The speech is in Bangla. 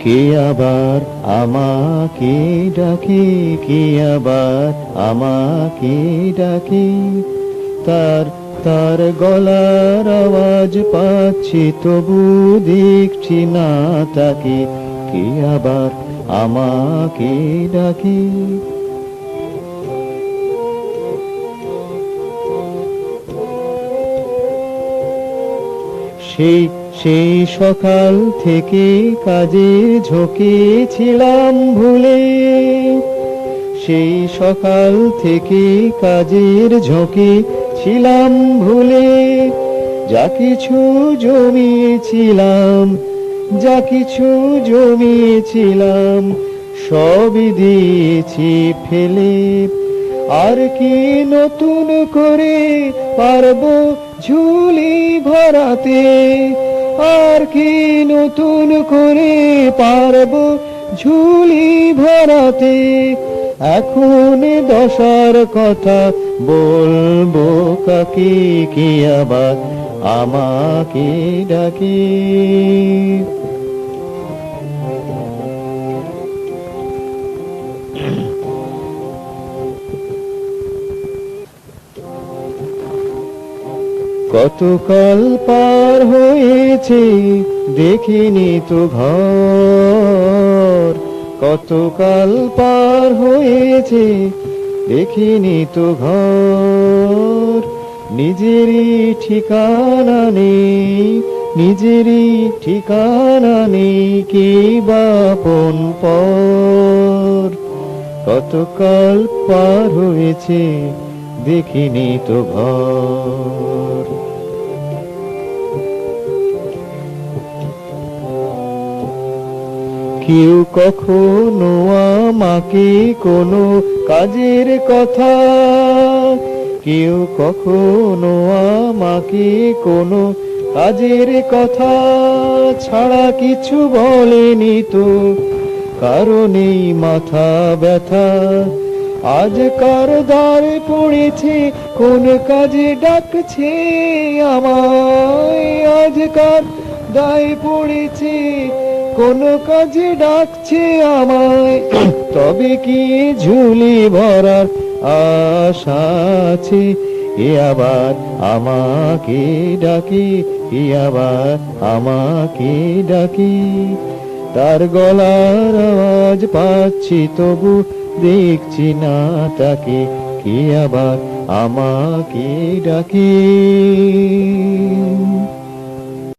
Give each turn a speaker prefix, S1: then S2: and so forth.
S1: কে আবার আমাকে ডাকে, কে আবার আমাকে ডাকে, তার তার গলার আওয়াজ পাচ্ছি তবু দেখছি না তাকে, কে আবার আমাকে ডাকে। সেই সেই সকাল থেকে কাজে ঝোঁকেছিলাম ভুলে, সেই সকাল থেকে কাজের ঝোঁকে ছিলাম ভুলে, যা কিছু জমিয়েছিলাম, যা কিছু জমিয়েছিলাম সবই দিয়েছি ফেলে। আর কি নতুন করে পারবো ঝুলি ভরাতে, আর কি নতুন করে পারবো ঝুলি ভরাতে। এখন দশার কথা বলবো কাকে, কে আবার আমাকে ডাকে। কতকাল পার হয়েছে দেখিনি তো ঘর, কতকাল পার হয়েছে দেখিনি তো ঘর। নিজেরই ঠিকানা নেই, নিজেরই ঠিকানা নেই, কে বাপন পর। কতকাল পার হয়েছে দেখিনি তো ঘর। কেউ কখনো আমাকে কোনো কাজের কথা, কেউ কখনো আমাকে কোনো কাজের কথা ছাড়া কিছু বলেনি তো, কারণেই মাথা ব্যথা। আজ কার দ্বারে পড়েছে কোন কাজে ডাকছে আমায়, আজ কার দায় পড়েছে কোন কাজে ডাকছে আমায়। তবে কি ঝুলি ভরার আশা আছে, এ আবার আমাকে ডাকে, এ আবার আমাকে ডাকে। তার গলার আওয়াজ পাচ্ছি তবু দেখছি না তাকে, কে আবার আমাকে ডাকে।